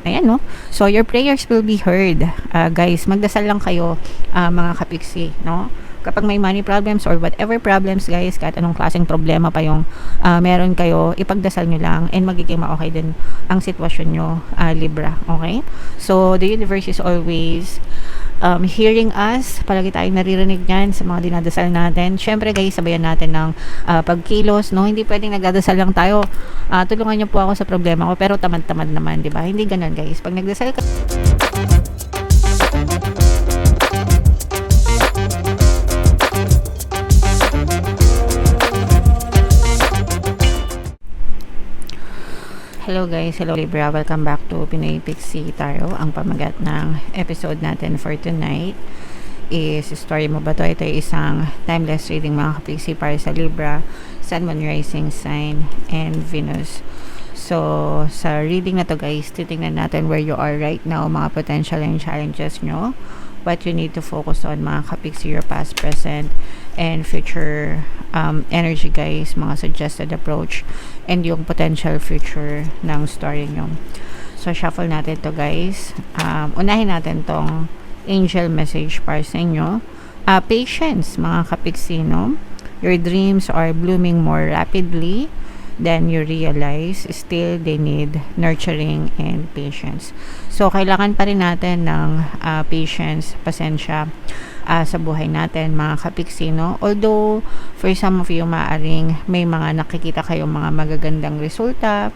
Ayan, no? So, your prayers will be heard. Guys, magdasal lang kayo, mga kapiksi, no? Kapag may money problems or whatever problems, guys, kahit anong klaseng problema pa yung meron kayo, ipagdasal nyo lang and magiging ma-okay din ang sitwasyon nyo, Libra. Okay? So, the universe is always hearing us. Palagi tayong naririnig yan sa mga dinadasal natin. Syempre, guys, sabayan natin ng pagkilos, no? Hindi pwedeng nagdadasal lang tayo. Tulungan niyo po ako sa problema ko, pero tamad-tamad naman, di ba? Hindi ganun, guys. Pag nagdasal ka, hello guys, hello Libra, welcome back to Pinoy Pixie Tarot. Ang pamagat ng episode natin for tonight is story mo ba to? Ito ay isang timeless reading mga kapixie para sa Libra, Sun, Moon, Rising Sign, and Venus. So, sa reading na to guys, titingnan natin where you are right now, mga potential and challenges nyo, what you need to focus on mga kapixie, your past, present, and future energy guys, mga suggested approach, and yung potential future ng story nyo. So, shuffle natin to guys. Unahin natin tong angel message para sa inyo. Patience mga kapixie, no? Your dreams are blooming more rapidly than you realize. Still, they need nurturing and patience. So, kailangan pa rin natin ng patience, pasensya sa buhay natin, mga kapixie, no? Although, for some of you, maaring may mga nakikita kayong mga magagandang resulta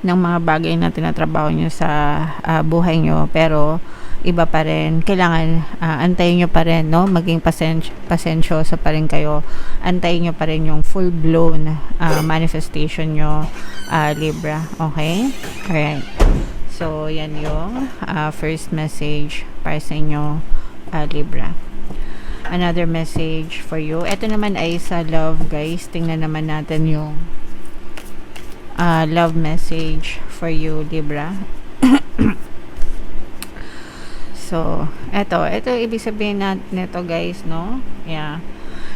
ng mga bagay na tinatrabaho nyo sa buhay nyo, pero iba pa rin, kailangan antayin nyo pa rin, no? Maging pasensyoso pa rin kayo, antayin nyo pa rin yung full blown manifestation nyo, Libra, okay? Alright, so yan yung first message para sa inyo, Libra. Another message for you, ito naman ay sa love guys. Tingnan naman natin yung love message for you, Libra. So, ito ibig sabihin nito guys, no? Yeah.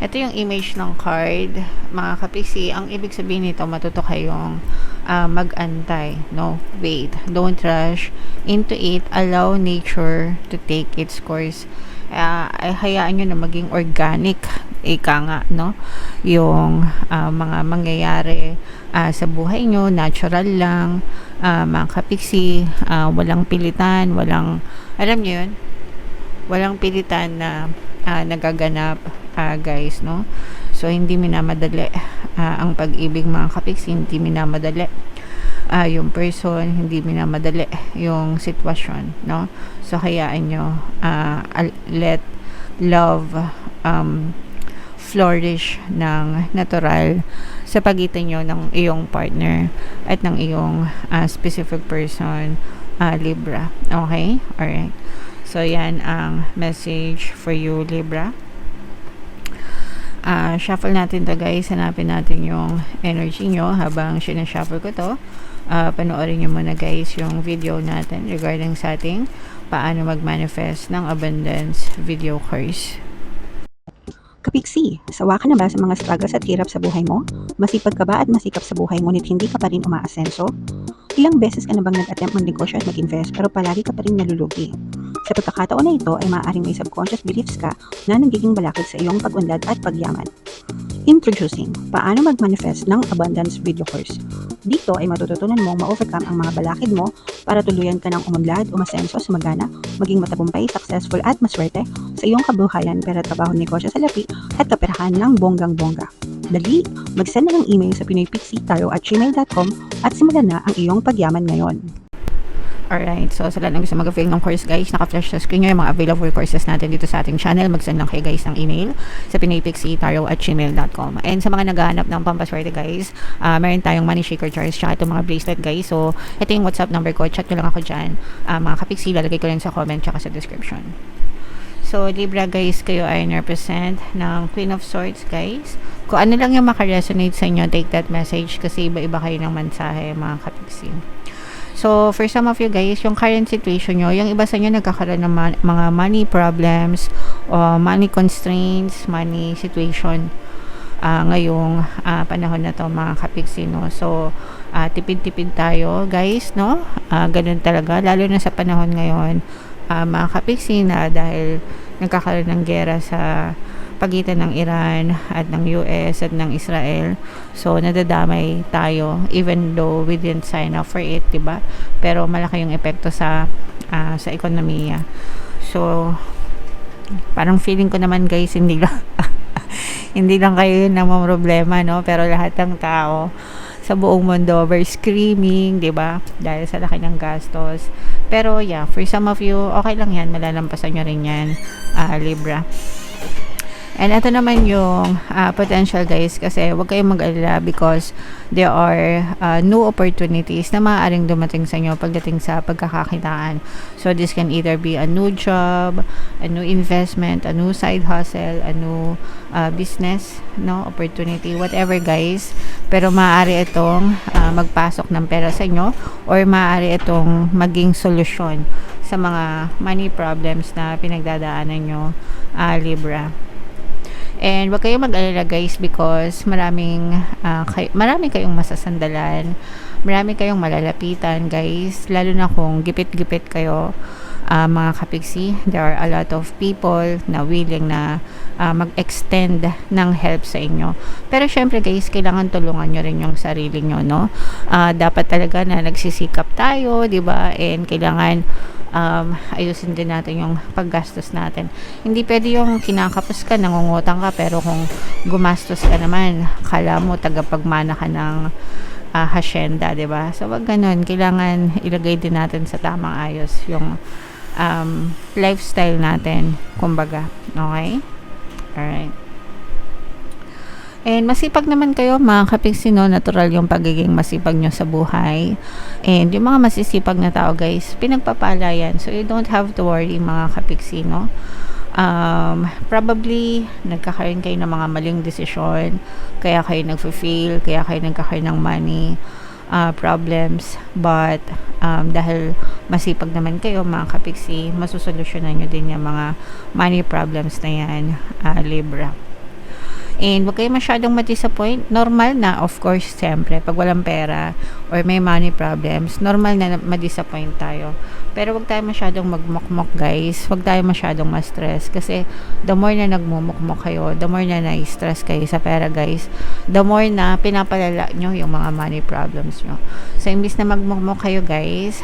Ito yung image ng card, mga kapixie. Ang ibig sabihin nito, matuto kayong mag-antay, no? Wait, don't rush into it. Allow nature to take its course. Hayaan nyo na maging organic, ika nga, no? Yung mga mangyayari sa buhay nyo, natural lang, mga kapixie, walang pilitan, alam nyo yun, walang pilitan na nagaganap, guys, no? So, hindi minamadali ang pag-ibig, mga kapixie, hindi minamadali yung person, hindi minamadali yung sitwasyon, no? So, hayaan nyo, let love flourish ng natural sa pagitan nyo ng iyong partner at ng iyong specific person, Libra. Okay? Alright. So, yan ang message for you, Libra. Shuffle natin to guys. Hanapin natin yung energy nyo habang sinashuffle ko to. Panoorin nyo muna guys yung video natin regarding sa ating paano mag-manifest ng abundance video course. Kapiksi, sawa ka na ba sa mga struggles at hirap sa buhay mo? Masipag ka ba at masikap sa buhay ngunit hindi ka pa rin umaasenso? Ilang beses ka na bang nag-attempt mag-negosyo at mag-invest pero palagi ka pa rin nalulugi? Sa pagkakataon na ito ay maaaring may subconscious beliefs ka na nagiging balakid sa iyong pag-unlad at pagyaman. Introducing, paano mag-manifest ng abundance video course. Dito ay matututunan mong ma-overcome ang mga balakid mo para tuluyan ka ng umunlad, umasenso, sumagana, maging matagumpay, successful at maswerte sa iyong kabuhayan, pera, trabaho, negosyo, salapi at kaperahan ng bonggang-bongga. Dali, mag-send na ng email sa pinoypixie@gmail.com at simulan na ang iyong pagyaman ngayon. Alright, so sa lahat ng gusto mag-avail ng course guys, naka-flash sa screen nyo yung mga available courses natin dito sa ating channel. Mag-send lang kayo guys ng email sa pinoypixie@gmail.com. And sa mga naghahanap ng pampaswerte guys, meron tayong money shaker charms tsaka itong mga bracelet guys. So, ito yung WhatsApp number ko, chat nyo lang ako dyan. Mga kapixie, lalagay ko rin sa comment tsaka sa description. So, Libra guys, kayo ay represent ng Queen of Swords guys. Kung ano lang yung makaresonate sa inyo, take that message kasi iba-iba kayo ng mensahe, mga kapixie. So, for some of you guys, yung current situation nyo, yung iba sa inyo nagkakaroon ng mga money problems, money constraints, money situation ngayong panahon na to, mga kapixie, no? So, tipid-tipid tayo guys, no? Ganun talaga, lalo na sa panahon ngayon, mga kapiksi, na dahil nagkakaroon ng gera sa pagitan ng Iran at ng US at ng Israel. So nadadamay tayo even though we didn't sign up for it, 'di ba? Pero malaki yung epekto sa ekonomiya. So parang feeling ko naman guys, hindi lang hindi lang kayo yung problema, no? Pero lahat ng tao sa buong mundo were screaming, 'di ba? Dahil sa laki ng gastos. Pero yeah, for some of you, okay lang 'yan, malalampasan nyo rin 'yan, Libra. And ito naman yung potential guys, kasi huwag kayong mag-alala because there are new opportunities na maaaring dumating sa inyo pagdating sa pagkakakitaan. So this can either be a new job, a new investment, a new side hustle, a new business, no, opportunity, whatever guys. Pero maaari itong magpasok ng pera sa inyo, or maaari itong maging solusyon sa mga money problems na pinagdadaanan nyo, Libra. And wag kayong mag-alala guys because marami kayong masasandalan, marami kayong malalapitan guys, lalo na kung gipit-gipit kayo, mga kapiksi. There are a lot of people na willing na mag-extend ng help sa inyo. Pero syempre guys, kailangan tulungan nyo rin yung sarili nyo, no? Dapat talaga na nagsisikap tayo, di ba? And kailangan ayusin din natin yung paggastos natin. Hindi pwede yung kinakapos ka, nangungutang ka, pero kung gumastos ka naman, kala mo tagapagmana ka ng hacienda, diba? So wag ganun, kailangan ilagay din natin sa tamang ayos yung lifestyle natin, kumbaga. Okay? Alright. And masipag naman kayo mga kapiksi, no? Natural yung pagiging masipag nyo sa buhay. And yung mga masisipag na tao guys, pinagpapala yan. So you don't have to worry mga kapiksi, no? Probably nagkakaroon kayo ng mga maling desisyon, kaya kayo nagfa-fail, kaya kayo nagkakaroon ng money problems, but dahil masipag naman kayo mga kapiksi, masusolusyonan nyo din yung mga money problems na yan, Libra. And wag kayo masyadong ma-disappoint. Normal na, of course, siyempre, pag walang pera or may money problems, normal na ma-disappoint tayo. Pero wag tayo masyadong magmukmok, guys. Wag tayo masyadong ma-stress. Kasi the more na nagmumukmok kayo, the more na na-stress kayo sa pera, guys, the more na pinapalala nyo yung mga money problems nyo. So, imbis na magmukmok kayo, guys,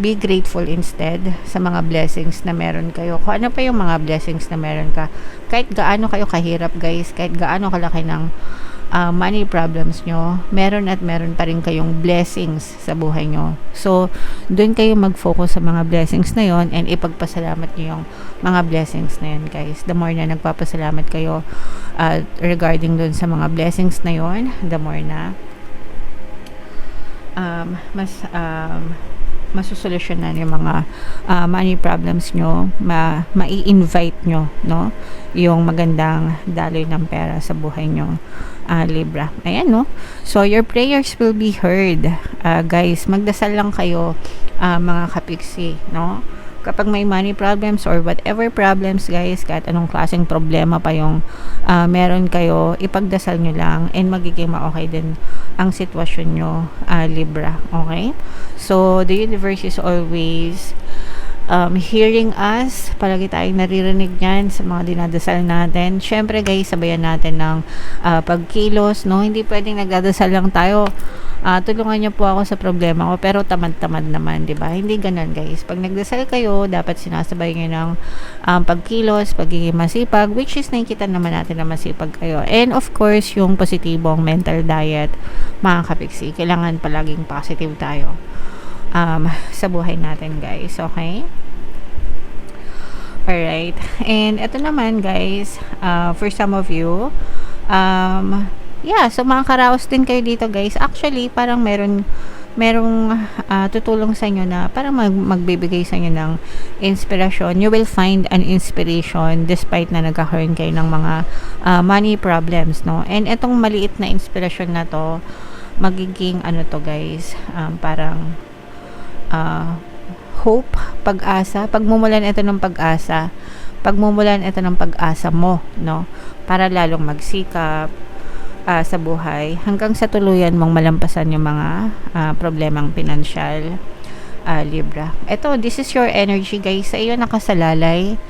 be grateful instead sa mga blessings na meron kayo. Kung ano pa yung mga blessings na meron ka, kahit gaano kayo kahirap guys, kahit gaano kalaki ng money problems nyo, meron at meron pa rin kayong blessings sa buhay nyo. So doon kayo mag-focus sa mga blessings na yon, and ipagpasalamat nyo yung mga blessings na yon guys. The more na nagpapasalamat kayo regarding doon sa mga blessings na yon, the more na masusolusyonan yung mga money problems nyo, mai-invite nyo, no, yung magandang daloy ng pera sa buhay nyo, Libra. Ayan, no? So your prayers will be heard, guys. Magdasal lang kayo, mga kapiksi, no? Kapag may money problems or whatever problems guys, kahit anong klaseng problema pa yung meron kayo, ipagdasal nyo lang and magiging ma-okay din ang sitwasyon nyo, Libra. Okay? So the universe is always hearing us. Palagi tayong naririnig yan sa mga dinadasal natin. Syempre guys, sabayan natin ng pagkilos, no? Hindi pwedeng nagdadasal lang tayo, tulungan niyo po ako sa problema ko, pero tamad-tamad naman, di ba? Hindi ganun guys. Pag nagdasal kayo, dapat sinasabay niyo ng pagkilos, pagiging masipag, which is nakikita naman natin na masipag kayo. And of course, yung positibong mental diet, mga kapiksi. Kailangan palaging positive tayo sa buhay natin guys. Okay? Alright. And ito naman guys, for some of you, yeah, so mga karaos din kayo dito guys. Actually, parang merong tutulong sa inyo na parang magbibigay sa inyo ng inspiration. You will find an inspiration despite na nagkakaroon kayo ng mga money problems, no? And etong maliit na inspiration na to, magiging ano to guys, parang hope, pag-asa, pagmumulan ito ng pag-asa mo, no? Para lalong magsikap, sa buhay hanggang sa tuluyan mong malampasan yung mga problemang pinansyal, Libra. Ito, this is your energy guys. Sa iyo nakasalalay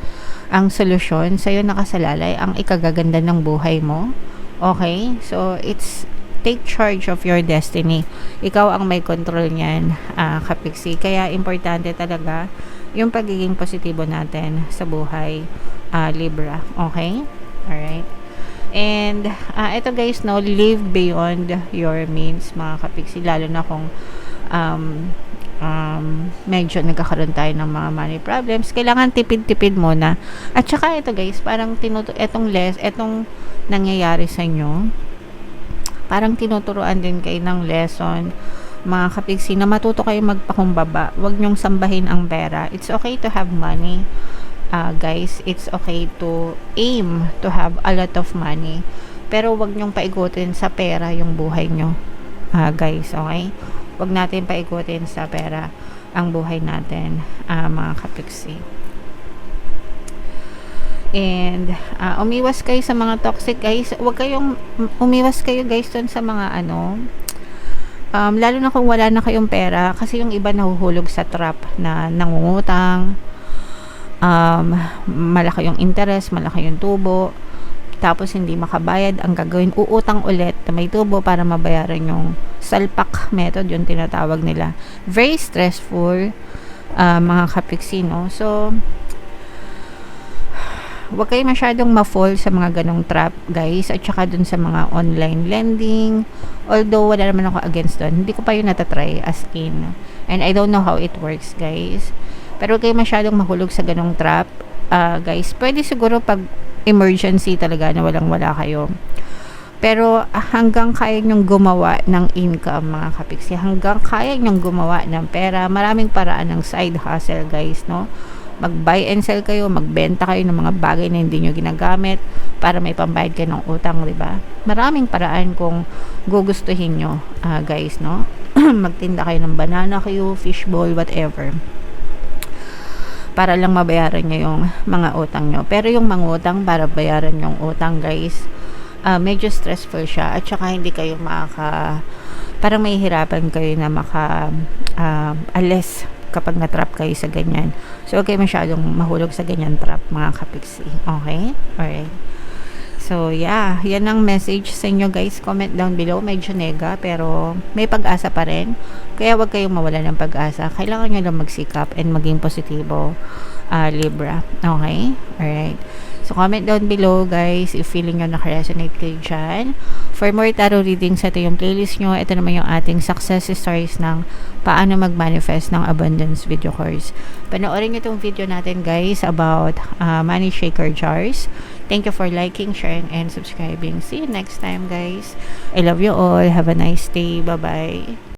ang solusyon, sa iyo nakasalalay ang ikagaganda ng buhay mo. Okay? So, it's take charge of your destiny. Ikaw ang may control niyan, Kapiksi. Kaya importante talaga yung pagiging positibo natin sa buhay, Libra. Okay? Alright? And, ito guys, no, live beyond your means, mga Kapiksi. Lalo na kung medyo nagkakaroon tayo ng mga money problems, kailangan tipid-tipid muna. At saka ito guys, parang etong nangyayari sa inyo, parang tinuturuan din kayo ng lesson, mga Kapiksi, na matuto kayo magpakumbaba. Huwag nyong sambahin ang pera. It's okay to have money, guys. It's okay to aim to have a lot of money, pero huwag nyong paigutin sa pera yung buhay nyo, guys. Okay? Huwag natin paigutin sa pera ang buhay natin, mga Kapiksi. And umiwas kayo sa mga toxic guys. Umiwas kayo guys dun sa mga lalo na kung wala na kayong pera, kasi yung iba nahuhulog sa trap na nangungutang, malaki yung interest, malaki yung tubo, tapos hindi makabayad. Ang gagawin, uutang ulit na may tubo para mabayaran yung salpak method, yung tinatawag nila. Very stressful, mga Kapiksi, no? So, huwag kayo masyadong ma-fall sa mga ganong trap, guys, at saka dun sa mga online lending. Although, wala naman ako against dun. Hindi ko pa yun natatry as in. And I don't know how it works, guys. Pero huwag kayo masyadong mahulog sa ganong trap, guys. Pwede siguro pag emergency talaga na walang-wala kayo. Pero hanggang kaya nyong gumawa ng income, mga Kapiksi, hanggang kaya nyong gumawa ng pera, maraming paraan ng side hustle, guys, no? Mag-buy and sell kayo, magbenta kayo ng mga bagay na hindi nyo ginagamit para may pambayad kayo ng utang, diba? Maraming paraan kung gugustuhin nyo, guys, no? Magtinda kayo ng banana kayo, fishball, whatever, para lang mabayaran nyo yung mga utang nyo. Pero yung mga utang para bayaran yung utang, guys, medyo stressful siya, at saka hindi kayo parang may hirapan kayo na alis kapag na-trap kayo sa ganyan. So, okay, masyadong mahulog sa ganyan trap, mga Kapiksi. Okay? Alright. So, yeah. Yan ang message sa inyo, guys. Comment down below. Medyo nega, pero may pag-asa pa rin. Kaya wag kayong mawala ng pag-asa. Kailangan nyo lang magsikap and maging positibo, Libra. Okay? Alright. So, comment down below, guys, if feeling nyo nakaresonate kayo dyan. For more tarot readings, ito yung playlist nyo. Ito naman yung ating success stories ng paano mag-manifest ng abundance video course. Panoorin nyo itong video natin, guys, about money shaker jars. Thank you for liking, sharing, and subscribing. See you next time, guys. I love you all. Have a nice day. Bye-bye.